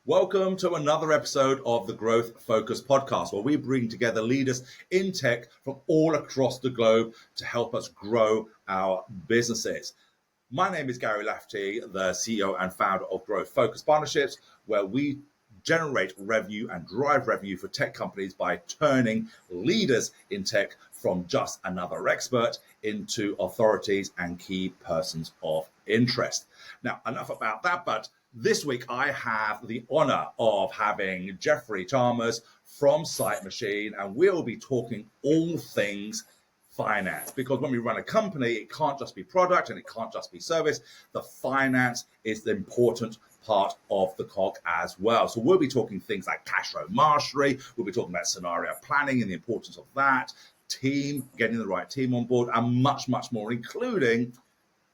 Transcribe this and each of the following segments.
Welcome to another episode of the Growth Focus podcast, where we bring together leaders in tech from all across the globe to help us grow our businesses. My name is Gary Lafferty, the CEO and founder of Growth Focus Partnerships, where we generate revenue and drive revenue for tech companies by turning leaders in tech from just another expert into authorities and key persons of interest. Now, enough about that, but this week I have the honor of having Jeffrey Chalmers from Sight Machine, and we'll be talking all things finance, because when we run a company, it can't just be product and it can't just be service. The finance is the important part of the cog as well. So we'll be talking things like cash flow mastery. We'll be talking about scenario planning and the importance of that, team, getting the right team on board, and much, much more, including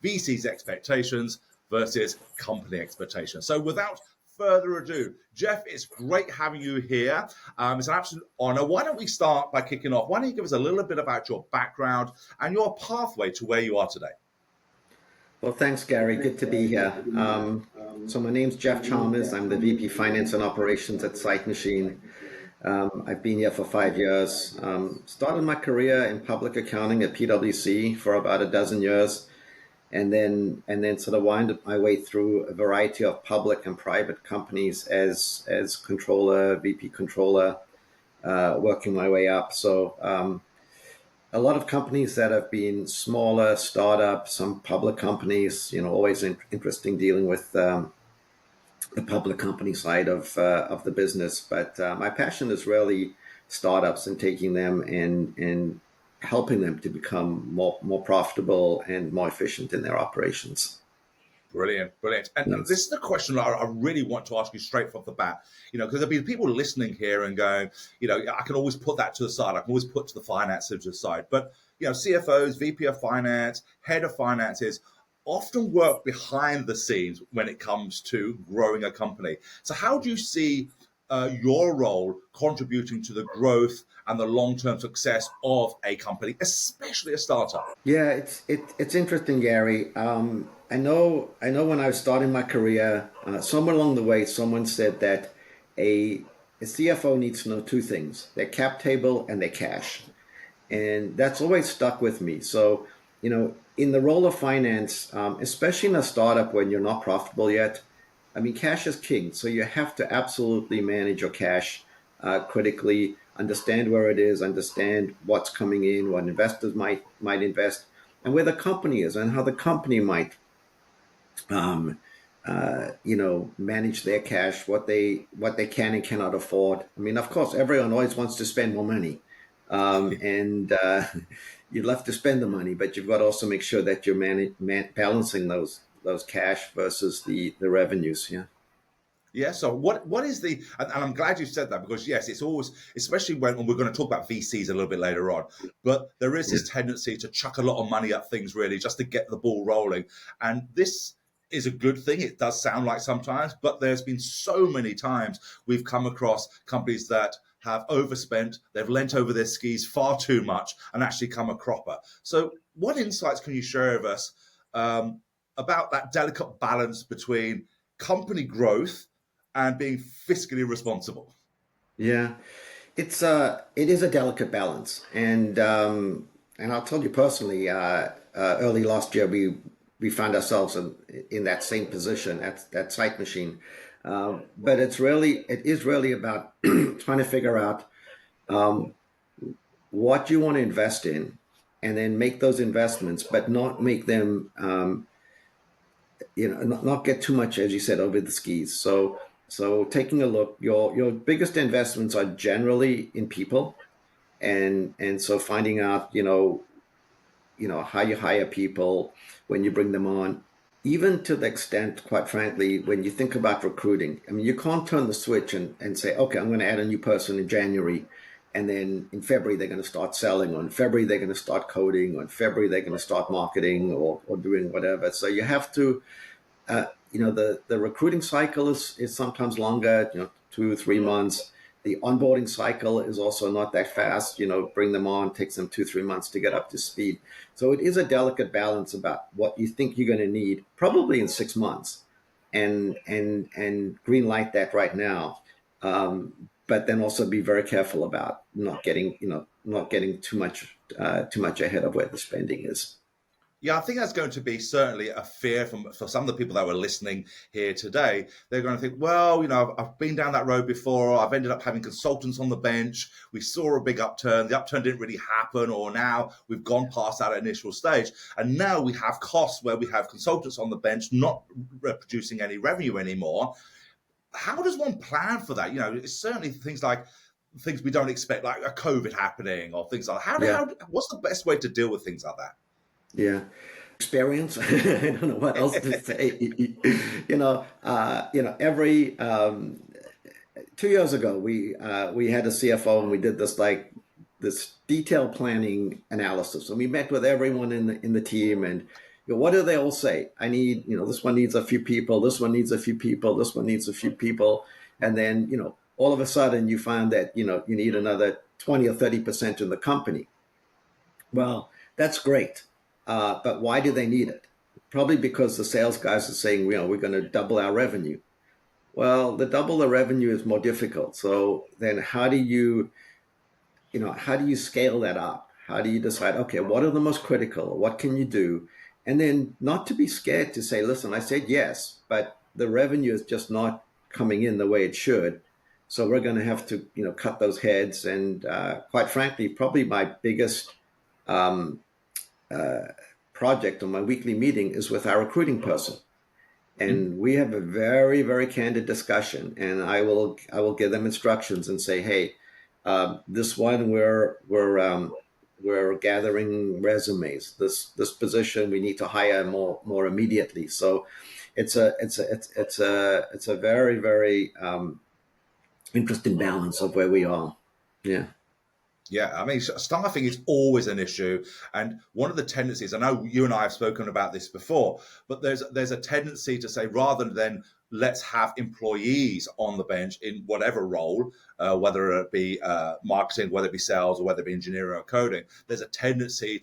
VC's expectations versus company expectations. So without further ado, Jeff, it's great having you here. It's an absolute honor. Why don't we start by kicking off? Why don't you give us a little bit about your background and your pathway to where you are today? Well, thanks, Gary. Good to be here. So my name's Jeff Chalmers. I'm the VP Finance and Operations at Sight Machine. I've been here for 5 years. Started my career in public accounting at PwC for about a dozen years. And then sort of winded my way through a variety of public and private companies as controller, VP controller, working my way up. So a lot of companies that have been smaller, startups, some public companies. Always interesting dealing with the public company side of the business. But my passion is really startups and taking them and helping them to become more profitable and more efficient in their operations. Brilliant. And this is the question I really want to ask you straight off the bat, because there'll be people listening here and going, I can always put that to the side. I can always put to the finances to the side. But, CFOs, VP of finance, head of finances often work behind the scenes when it comes to growing a company. So how do you see your role contributing to the growth and the long-term success of a company, especially a startup? Yeah, it's interesting, Gary. I know when I was starting my career, somewhere along the way, someone said that a CFO needs to know two things: their cap table and their cash. And that's always stuck with me. So, in the role of finance, especially in a startup when you're not profitable yet, I mean, cash is king. So you have to absolutely manage your cash critically, understand where it is, understand what's coming in, what investors might invest, and where the company is and how the company might, manage their cash, what they can and cannot afford. I mean, of course, everyone always wants to spend more money, and you'd love to spend the money, but you've got to also make sure that you're balancing those cash versus the revenues. Yeah. So what is and I'm glad you said that, because yes, it's always, especially when we're going to talk about VCs a little bit later on, but there is this tendency to chuck a lot of money at things really just to get the ball rolling. And this is a good thing. It does sound like sometimes, but there's been so many times we've come across companies that have overspent, they've lent over their skis far too much and actually come a cropper. So what insights can you share with us about that delicate balance between company growth and being fiscally responsible? Yeah, it is a delicate balance, and I'll tell you personally, early last year we found ourselves in that same position at that Sight Machine, but it is really about trying to figure out what you want to invest in, and then make those investments, but not make them not get too much, as you said, over the skis. So taking a look, your biggest investments are generally in people, and so finding out, how you hire people, when you bring them on, even to the extent, quite frankly, when you think about recruiting. I mean, you can't turn the switch and say, okay, I'm going to add a new person in January, and then in February they're going to start selling, or in February they're going to start coding, or in February they're going to start marketing or doing whatever. So you have to, the recruiting cycle is sometimes longer, 2-3 months. The onboarding cycle is also not that fast. Bring them on, takes them 2-3 months to get up to speed. So it is a delicate balance about what you think you're going to need, probably in 6 months, and green light that right now. But then also be very careful about not getting too much ahead of where the spending is. Yeah, I think that's going to be certainly a fear for some of the people that were listening here today. They're going to think, well, I've been down that road before. I've ended up having consultants on the bench. We saw a big upturn. The upturn didn't really happen, or now we've gone past that initial stage. And now we have costs where we have consultants on the bench not producing any revenue anymore. How does one plan for that? It's certainly things we don't expect, like a COVID happening or things like that. Yeah. What's the best way to deal with things like that? Yeah. Experience. I don't know what else to say. Every 2 years ago, we had a CFO and we did this detailed planning analysis, and we met with everyone in the team, and what do they all say? I need, this one needs a few people, this one needs a few people, this one needs a few people, and then all of a sudden you find that you need another 20 or 30% in the company. Well, that's great. But why do they need it? Probably because the sales guys are saying, we're going to double our revenue. Well, the double the revenue is more difficult. So then how do you scale that up? How do you decide, okay, what are the most critical? What can you do? And then not to be scared to say, listen, I said yes, but the revenue is just not coming in the way it should. So we're going to have to, cut those heads. And quite frankly, probably my biggest project on my weekly meeting is with our recruiting person, and we have a very, very candid discussion. And I will give them instructions and say, hey, this one we're gathering resumes. This position we need to hire more immediately. So it's a very, very interesting balance of where we are. Yeah. Yeah, I mean, staffing is always an issue. And one of the tendencies, I know you and I have spoken about this before, but there's a tendency to say, rather than let's have employees on the bench in whatever role, whether it be marketing, whether it be sales, or whether it be engineering or coding, there's a tendency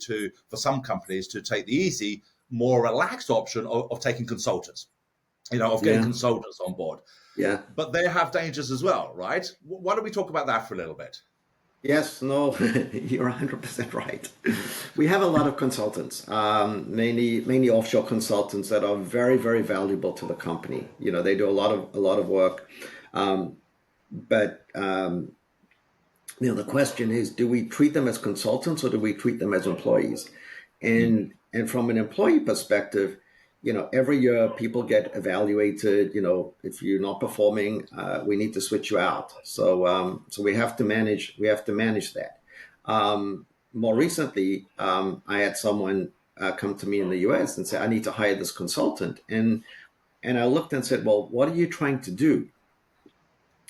for some companies to take the easy, more relaxed option of taking consultants, of getting consultants on board. Yeah. But they have dangers as well, right? Why don't we talk about that for a little bit? Yes, no, you're 100% right. We have a lot of consultants, mainly offshore consultants that are very, very valuable to the company. They do a lot of work, but the question is, do we treat them as consultants or do we treat them as employees? And from an employee perspective, every year people get evaluated. If you're not performing, we need to switch you out. So we have to manage that. More recently, I had someone come to me in the US and say, I need to hire this consultant. And I looked and said, well, what are you trying to do?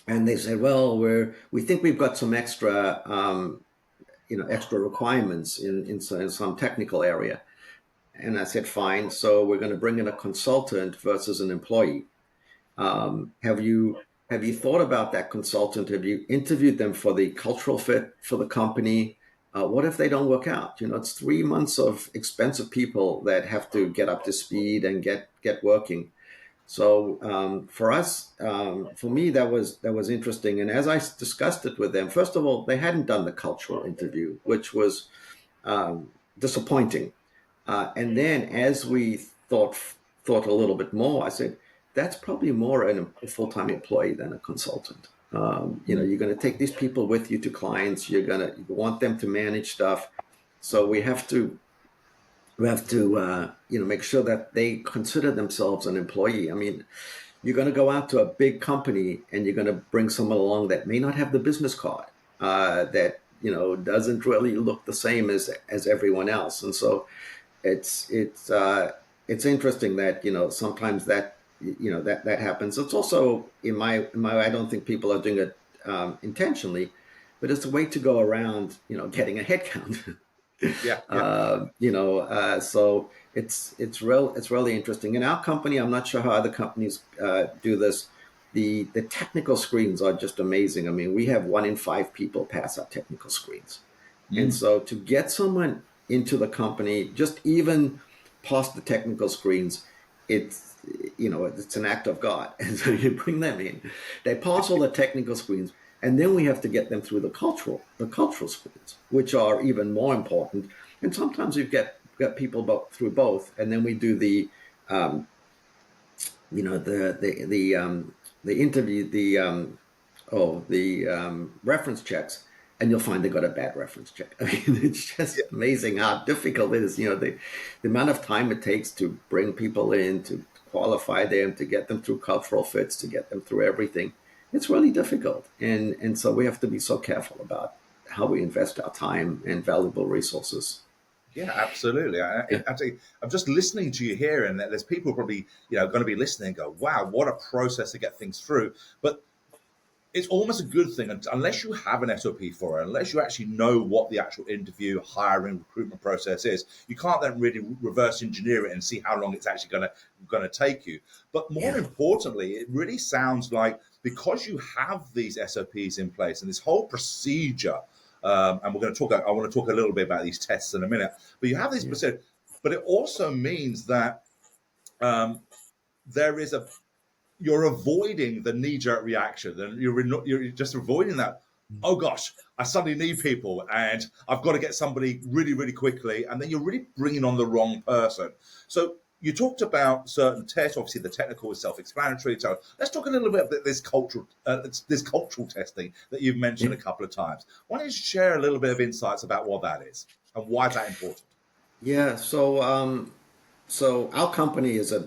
And they said, well, we think we've got some extra requirements in some technical area. And I said, fine. So we're going to bring in a consultant versus an employee. Have you thought about that consultant? Have you interviewed them for the cultural fit for the company? What if they don't work out? It's 3 months of expensive people that have to get up to speed and get working. So for us, for me, that was interesting. And as I discussed it with them, first of all, they hadn't done the cultural interview, which was disappointing. And then as we thought a little bit more, I said, that's probably more a full-time employee than a consultant. You're going to take these people with you to clients. You want them to manage stuff. So we have to make sure that they consider themselves an employee. I mean, you're going to go out to a big company and you're going to bring someone along that may not have the business card, that doesn't really look the same as everyone else. And so it's interesting that sometimes that happens. It's also in my I don't think people are doing it intentionally, but it's a way to go around getting a head count. So it's really interesting. In our company, I'm not sure how other companies do this. The technical screens are just amazing. I mean, we have 1 in 5 people pass our technical screens, and so to get someone into the company, just even past the technical screens, it's it's an act of God. And so you bring them in, they pass all the technical screens, and then we have to get them through the cultural screens, which are even more important. And sometimes we've got people through both, and then we do um, the interview, reference checks, and you'll find they got a bad reference check. I mean, it's just amazing how difficult it is. The amount of time it takes to bring people in, to qualify them, to get them through cultural fits, to get them through everything. It's really difficult, and so we have to be so careful about how we invest our time and valuable resources. Yeah, absolutely. Yeah. Actually, I'm just listening to you here, and there's people probably going to be listening and go, "Wow, what a process to get things through." But it's almost a good thing unless you have an SOP for it, unless you actually know what the actual interview, hiring, recruitment process is. You can't then really reverse engineer it and see how long it's actually going to take you. But more Yeah. importantly, it really sounds like because you have these SOPs in place and this whole procedure, and we're going to talk. I want to talk a little bit about these tests in a minute. But you have these Yeah. procedure, but it also means that um, there is a you're avoiding the knee-jerk reaction, and you're just avoiding that. Oh gosh, I suddenly need people, and I've got to get somebody really, really quickly, and then you're really bringing on the wrong person. So you talked about certain tests. Obviously, the technical is self-explanatory. So let's talk a little bit about this cultural testing that you've mentioned Yeah. a couple of times. Why don't you share a little bit of insights about what that is and why is that important? Yeah. So our company is a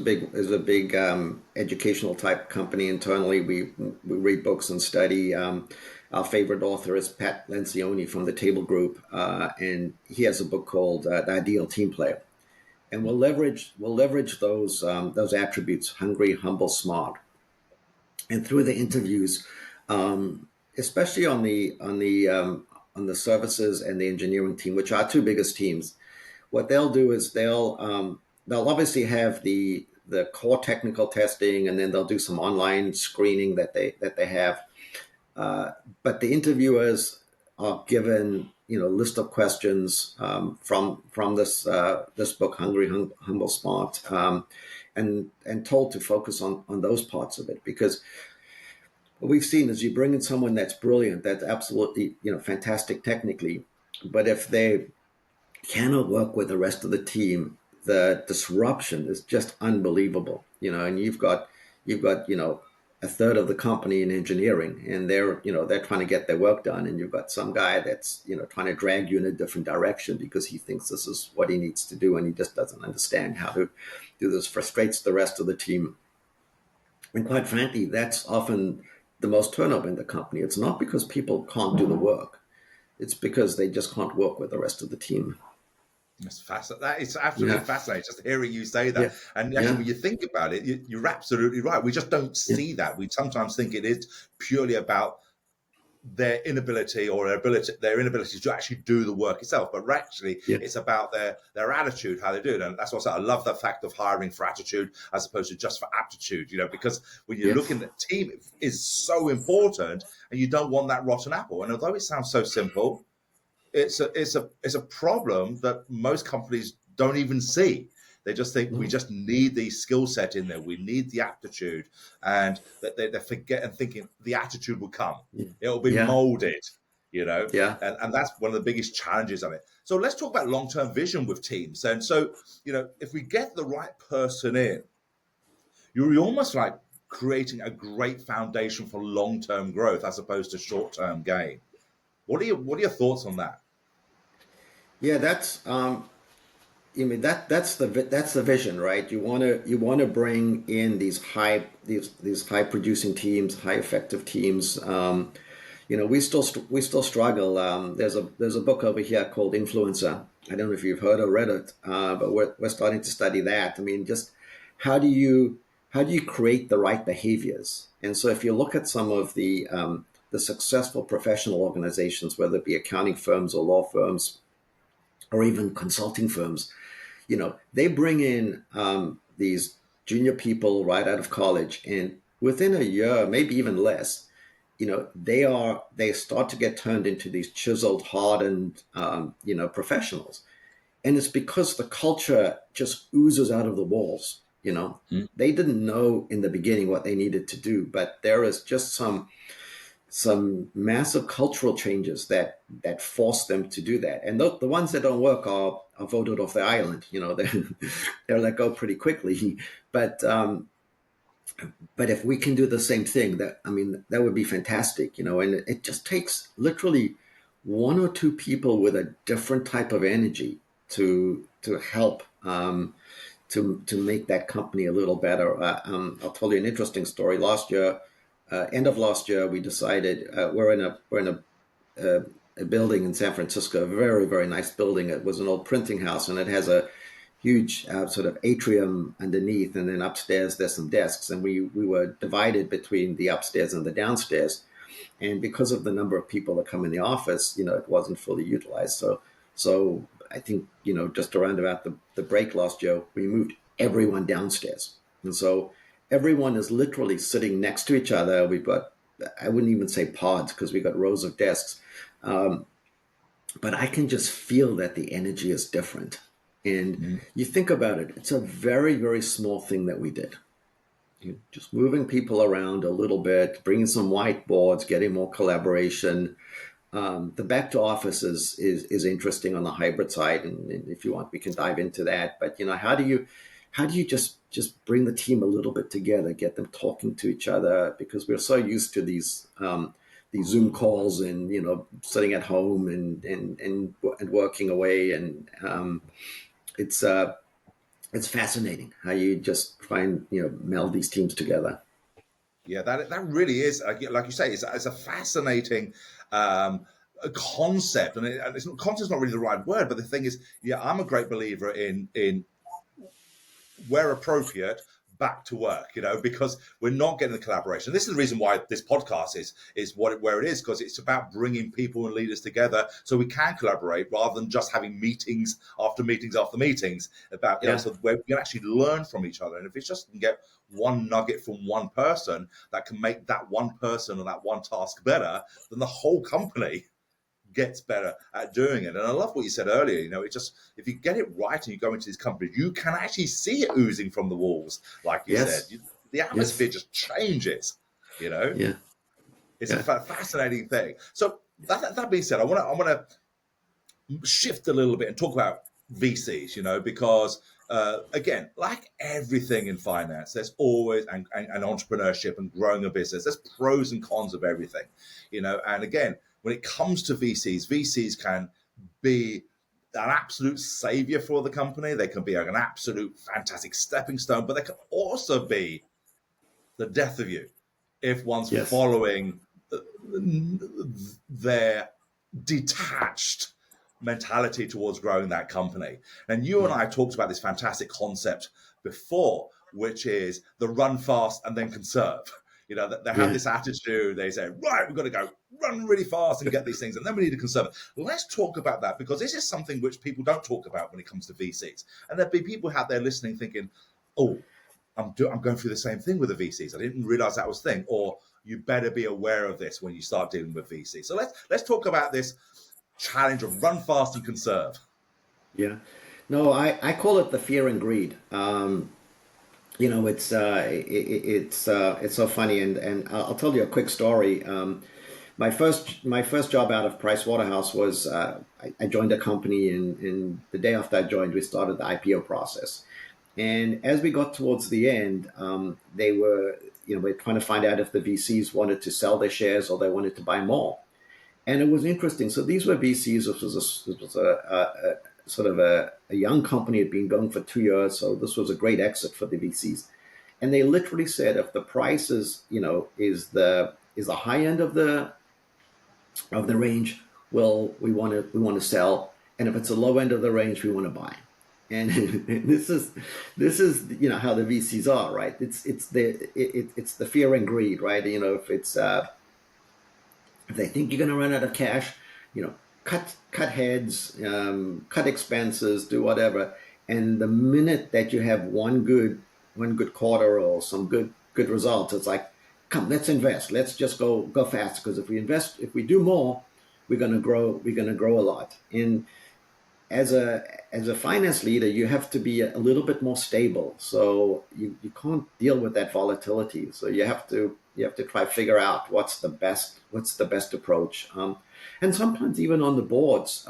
big educational type company internally. We read books and study. Our favorite author is Pat Lencioni from the Table Group, and he has a book called The Ideal Team Player. And we'll leverage those attributes: hungry, humble, smart. And through the interviews, especially on the services and the engineering team, which are our two biggest teams, what they'll do is they'll obviously have the core technical testing, and then they'll do some online screening that they have. But the interviewers are given a list of questions from this book, Hungry, Humble, Smart, and told to focus on those parts of it, because what we've seen is you bring in someone that's brilliant, that's absolutely fantastic technically, but if they cannot work with the rest of the team, the disruption is just unbelievable. And you've got a third of the company in engineering, and they're trying to get their work done, and you've got some guy that's trying to drag you in a different direction because he thinks this is what he needs to do, and he just doesn't understand how to do this. Frustrates the rest of the team, and quite frankly, that's often the most turnover in the company. It's not because people can't do the work; it's because they just can't work with the rest of the team. It's fascinating. That is absolutely Yeah. fascinating. Just hearing you say Yeah. that, and actually, Yeah. when you think about it, you're absolutely right. We just don't Yeah. see that. We sometimes think it is purely about their inability to actually do the work itself, but actually, Yeah. it's about their attitude, how they do it. And that's what I said. I love the fact of hiring for attitude as opposed to just for aptitude. Because when you're Yeah. looking at team is so important, and you don't want that rotten apple. And although it sounds so simple, it's a problem that most companies don't even see. They just think we Mhm. just need the skill set in there. We need the aptitude, and that they forget and thinking the attitude will come. Yeah. It'll be Yeah. molded, Yeah. and that's one of the biggest challenges of it. So let's talk about long-term vision with teams. And so, if we get the right person in, you're almost like creating a great foundation for long-term growth as opposed to short-term gain. What are your thoughts on that? Yeah. That's the vision, right? You want to bring in these high producing teams, high effective teams. We still struggle. There's a book over here called Influencer. I don't know if you've heard or read it, but we're starting to study that. I mean, just how do you how do you create the right behaviors? And so if you look at some of the successful professional organizations, whether it be accounting firms or law firms or even consulting firms, they bring in these junior people right out of college, and within a year, maybe even less, they start to get turned into these chiseled, hardened, professionals. And it's because the culture just oozes out of the walls. Mm. They didn't know in the beginning what they needed to do, but there is just some massive cultural changes that force them to do that. And the ones that don't work are voted off the island. They're let go pretty quickly. But if we can do the same thing, that would be fantastic. And it just takes literally one or two people with a different type of energy to help to make that company a little better. I'll tell you an interesting story. Last year, end of last year, we decided we're in a building in San Francisco, a very, very nice building. It was an old printing house, and it has a huge sort of atrium underneath, and then upstairs there's some desks, and we were divided between the upstairs and the downstairs. And because of the number of people that come in the office, it wasn't fully utilized. So I think, just around about the break last year, we moved everyone downstairs. And so everyone is literally sitting next to each other. We've got, I wouldn't even say pods because we got rows of desks. But I can just feel that the energy is different. And you think about it, it's a very, very small thing that we did. Just moving people around a little bit, bringing some whiteboards, getting more collaboration. The back to office is interesting on the hybrid side, and if you want, we can dive into that. But how do you just bring the team a little bit together, get them talking to each other, because we're so used to these Zoom calls and sitting at home and working away, and it's fascinating how you just try and meld these teams together. Yeah, that really is, like you say, it's a fascinating concept, and concept's not really the right word, but the thing is, yeah, I'm a great believer in where appropriate, back to work, because we're not getting the collaboration. This is the reason why this podcast is where it is, because it's about bringing people and leaders together so we can collaborate rather than just having meetings after meetings after meetings about, so where we can actually learn from each other. And if it's just can get one nugget from one person that can make that one person or that one task better, then the whole company gets better at doing it. And I love what you said earlier. It just, if you get it right and you go into these companies, you can actually see it oozing from the walls, like you said. The atmosphere just changes. Yeah. It's a fascinating thing. So that being said, I want to shift a little bit and talk about VCs. Because again, like everything in finance, there's always and entrepreneurship and growing a business. There's pros and cons of everything. And again, when it comes to VCs can be an absolute savior for the company. They can be an absolute fantastic stepping stone, but they can also be the death of you if one's following their detached mentality towards growing that company. And you and I talked about this fantastic concept before, which is the run fast and then conserve. They have this attitude. They say, right, we've got to go run really fast and get these things, and then we need to conserve. Let's talk about that, because this is something which people don't talk about when it comes to VCs. And there'll be people out there listening thinking, oh, I'm going through the same thing with the VCs. I didn't realize that was a thing. Or you better be aware of this when you start dealing with VCs. So let's talk about this challenge of run fast and conserve. Yeah. No, I call it the fear and greed. It's so funny, and I'll tell you a quick story. My first job out of Price Waterhouse was I joined a company, and the day after I joined, we started the IPO process. And as we got towards the end, they were we're trying to find out if the VCs wanted to sell their shares or they wanted to buy more. And it was interesting. So these were VCs. This was a sort of a young company, had been going for 2 years. So this was a great exit for the VCs. And they literally said, if the price is the high end of the range, well, we want to sell. And if it's the low end of the range, we want to buy. And this is how the VCs are, right? It's the fear and greed, right? If they think you're going to run out of cash, cut heads, cut expenses, do whatever. And the minute that you have one good quarter or some good results, it's like, come, let's invest. Let's just go fast, because if we do more, we're going to grow a lot. And as a finance leader, you have to be a little bit more stable. So you can't deal with that volatility. So you have to try to figure out what's the best approach. And sometimes even on the boards,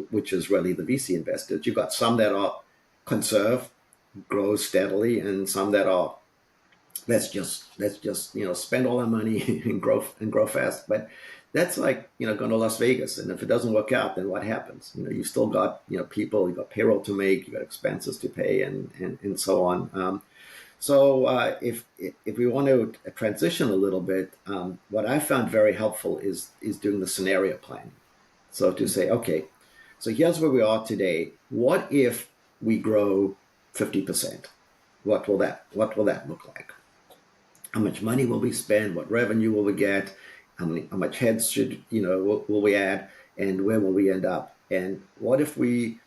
which is really the VC investors, you've got some that are conserve, grow steadily, and some that are let's just spend all our money and grow fast. But that's like going to Las Vegas, and if it doesn't work out, then what happens? You've still got people, you've got payroll to make, you've got expenses to pay, and so on. If we want to transition a little bit, what I found very helpful is doing the scenario planning. So to say, okay, so here's where we are today. What if we grow 50%? What will that look like? How much money will we spend? What revenue will we get? How much heads will we add? And where will we end up? And what if we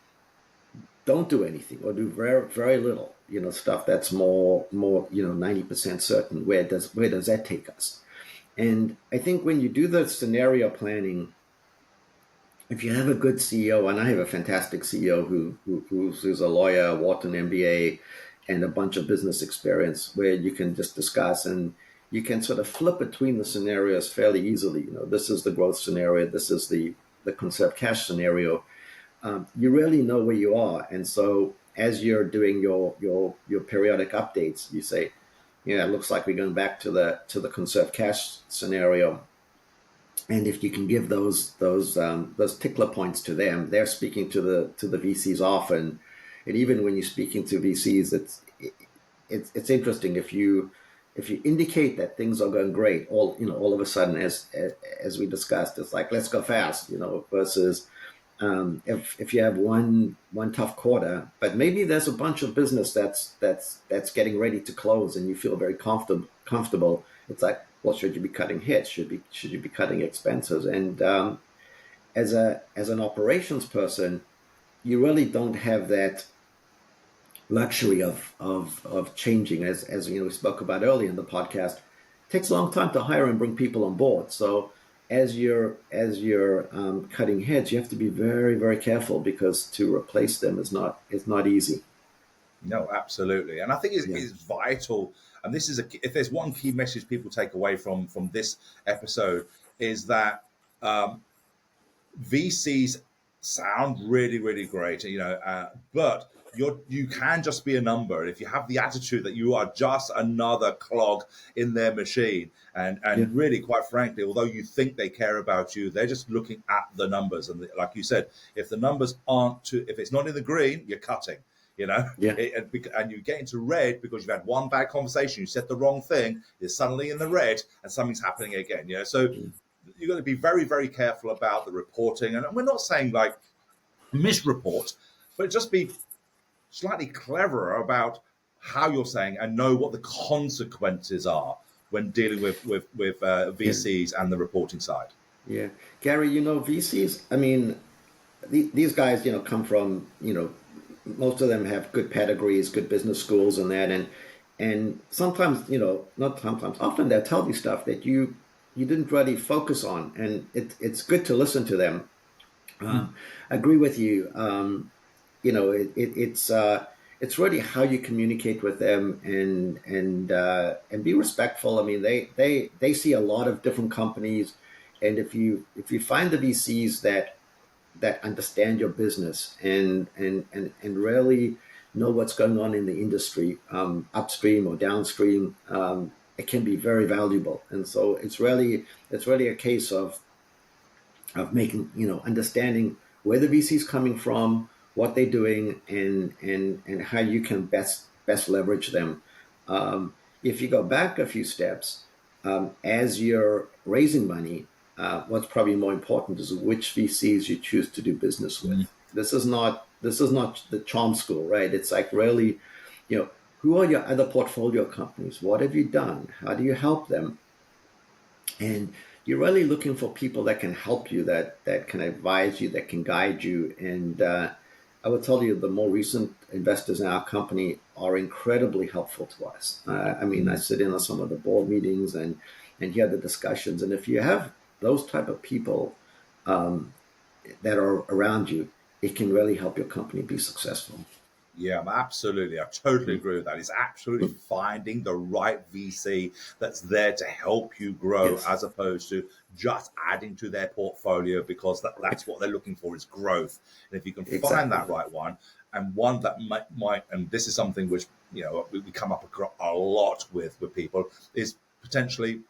don't do anything or do very, very little, stuff that's more 90% certain? Where does that take us? And I think when you do the scenario planning, if you have a good CEO, and I have a fantastic CEO who's a lawyer, Wharton MBA, and a bunch of business experience, where you can just discuss and you can sort of flip between the scenarios fairly easily. This is the growth scenario, this is the conserve cash scenario. You really know where you are, and so as you're doing your periodic updates, you say, it looks like we're going back to the conserve cash scenario. And if you can give those tickler points to them, they're speaking to the VCs often. And even when you're speaking to VCs, it's interesting if you indicate that things are going great, all of a sudden, as we discussed, it's like, let's go fast, versus if you have one tough quarter, but maybe there's a bunch of business that's getting ready to close, and you feel very comfortable. It's like, well, should you be cutting hits? Should you be cutting expenses? And as an operations person, you really don't have that luxury of changing. As we spoke about earlier in the podcast, it takes a long time to hire and bring people on board. So as you're cutting heads, you have to be very, very careful, because to replace them is not easy. No, absolutely, and I think it's vital. And this is if there's one key message people take away from this episode, is that VCs sound really, really great, but you can just be a number if you have the attitude that you are just another clog in their machine. And really, quite frankly, although you think they care about you, they're just looking at the numbers. And like you said, if the numbers if it's not in the green, you're cutting. And you get into red because you've had one bad conversation, you said the wrong thing, you're suddenly in the red, and something's happening again. So you've got to be very, very careful about the reporting. And we're not saying like misreport, but just be slightly cleverer about how you're saying and know what the consequences are when dealing with VCs and the reporting side. Yeah, Gary, VCs. I mean, these guys, come from, most of them have good pedigrees, good business schools, and that, and sometimes, not sometimes, often they'll tell you stuff that you didn't really focus on, and it's good to listen to them. I agree with you. It's really how you communicate with them, and be respectful. I mean, they see a lot of different companies, and if you find the VCs that understand your business and really know what's going on in the industry, upstream or downstream, it can be very valuable. And so it's really a case of making, understanding where the VC is coming from, what they're doing, and how you can best leverage them. If you go back a few steps, as you're raising money, what's probably more important is which VCs you choose to do business with. This is not the charm school, right? It's like, really, who are your other portfolio companies? What have you done? How do you help them? And you're really looking for people that can help you, that can advise you, that can guide you. And I will tell you, the more recent investors in our company are incredibly helpful to us. I sit in on some of the board meetings and hear the discussions. And if you have those type of people that are around you, it can really help your company be successful. Yeah, absolutely. I totally agree with that. It's absolutely finding the right VC that's there to help you grow Yes, as opposed to just adding to their portfolio because right. that's what they're looking for is growth. And if you can find Exactly. that right one and one that might and this is something which, we come up a lot with people is potentially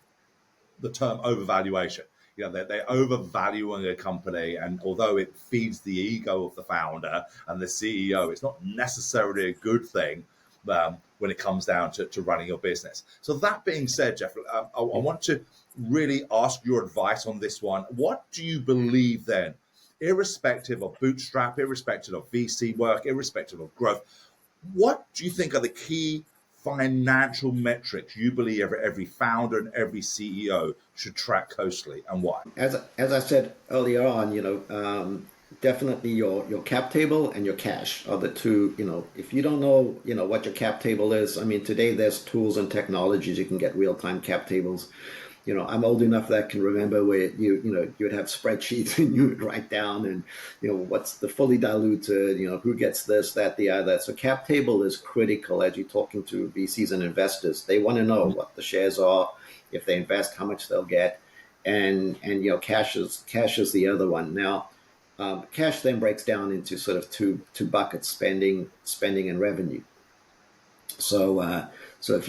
the term overvaluation. They're overvaluing a company, and although it feeds the ego of the founder and the CEO, it's not necessarily a good thing when it comes down to running your business. So that being said, Jeff, I want to really ask your advice on this one. What do you believe then, irrespective of bootstrap, irrespective of VC work, irrespective of growth, what do you think are the key financial metrics you believe every founder and every CEO should track closely, and why? As I said earlier on, definitely your cap table and your cash are the two. If you don't know, what your cap table is, I mean, today there's tools and technologies you can get real-time cap tables. I'm old enough that I can remember where you'd have spreadsheets and you would write down and what's the fully diluted, who gets this, that, the other. So cap table is critical as you're talking to VCs and investors. They want to know what the shares are, if they invest, how much they'll get, and cash is the other one. Now, cash then breaks down into sort of two buckets: spending and revenue. So if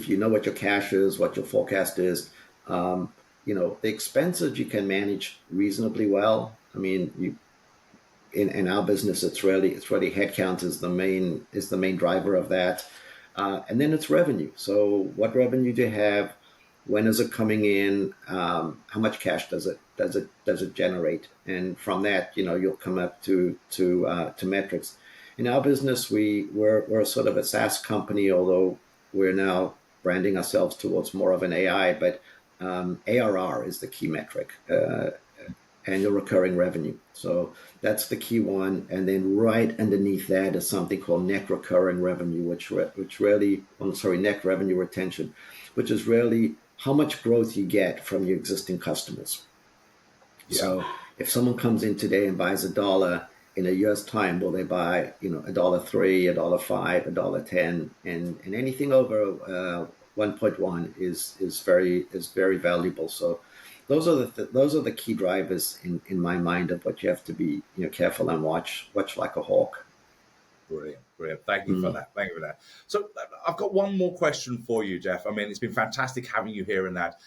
you know what your cash is, what your forecast is, the expenses you can manage reasonably well. I mean, in our business, it's really headcount is the main driver of that, and then it's revenue. So what revenue do you have? When is it coming in? How much cash does it generate? And from that, you'll come up to metrics. In our business, we're sort of a SaaS company, although we're now branding ourselves towards more of an AI. But ARR is the key metric, annual recurring revenue. So that's the key one. And then right underneath that is something called net recurring revenue, which really, I'm sorry, net revenue retention, which is really how much growth you get from your existing customers. Yeah. So if someone comes in today and buys $1, in a year's time, will they buy, $1.03, $1.05, $1.10, and anything over 1.1 is very valuable. So those are the key drivers in my mind of what you have to be careful and watch like a hawk. Brilliant, brilliant. Thank you for Mm. that. Thank you for that. So I've got one more question for you, Jeff. I mean, it's been fantastic having you here in that.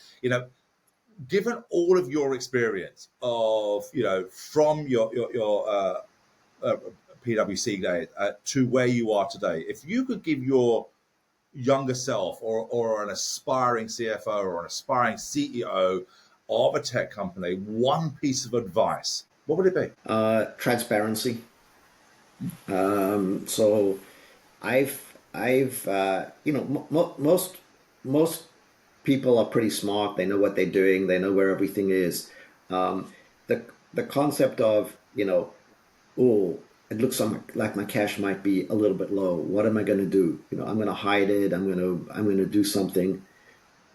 Given all of your experience of, from your uh, PwC day to where you are today, if you could give your younger self or an aspiring CFO or an aspiring CEO of a tech company one piece of advice, what would it be? Transparency. So I've most people are pretty smart. They know what they're doing. They know where everything is. The concept of oh, it looks like my cash might be a little bit low. What am I going to do? I'm going to hide it. I'm going to do something.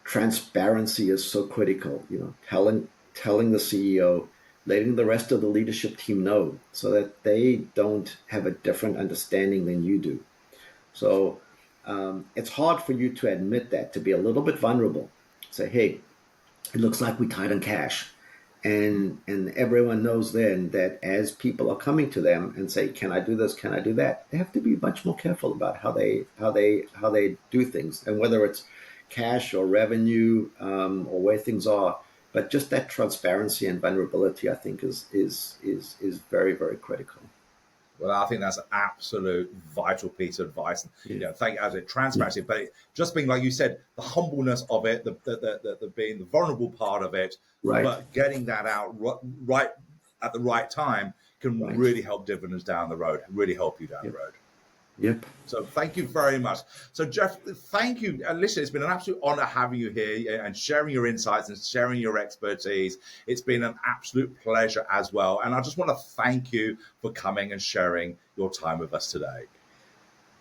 Transparency is so critical. Telling the CEO, letting the rest of the leadership team know, so that they don't have a different understanding than you do. So it's hard for you to admit that, to be a little bit vulnerable. Say, hey, it looks like we tied on cash. And everyone knows then that as people are coming to them and say, can I do this? Can I do that? They have to be much more careful about how they do things, and whether it's cash or revenue, or where things are. But just that transparency and vulnerability, I think, is very, very critical. Well, I think that's an absolute vital piece of advice. And, Yeah. thank you as a Yeah. transparency, but just being like you said, the humbleness of it, the being the vulnerable part of it, Right. but getting that out right at the right time can Right. really help dividends down the road, really help you down the Yep. road. Yep. So thank you very much. So Jeff, thank you. Listen, it's been an absolute honor having you here and sharing your insights and sharing your expertise. It's been an absolute pleasure as well. And I just want to thank you for coming and sharing your time with us today.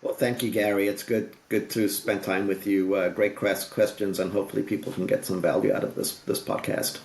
Well, thank you, Gary. It's good to spend time with you. Great questions, and hopefully people can get some value out of this podcast.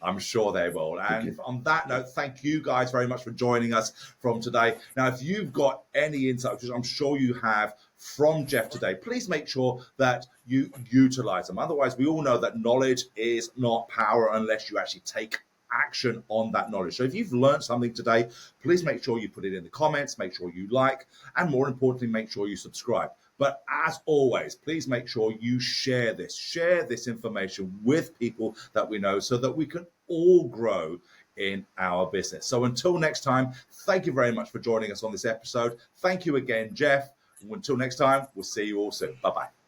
I'm sure they will. And on that note, thank you guys very much for joining us from today. Now, if you've got any insights, which I'm sure you have from Jeff today, please make sure that you utilize them. Otherwise, we all know that knowledge is not power unless you actually take action on that knowledge. So if you've learned something today, please make sure you put it in the comments, make sure you like, and more importantly, make sure you subscribe. But as always, please make sure you share this information with people that we know so that we can all grow in our business. So until next time, thank you very much for joining us on this episode. Thank you again, Jeff. Until next time, we'll see you all soon. Bye-bye.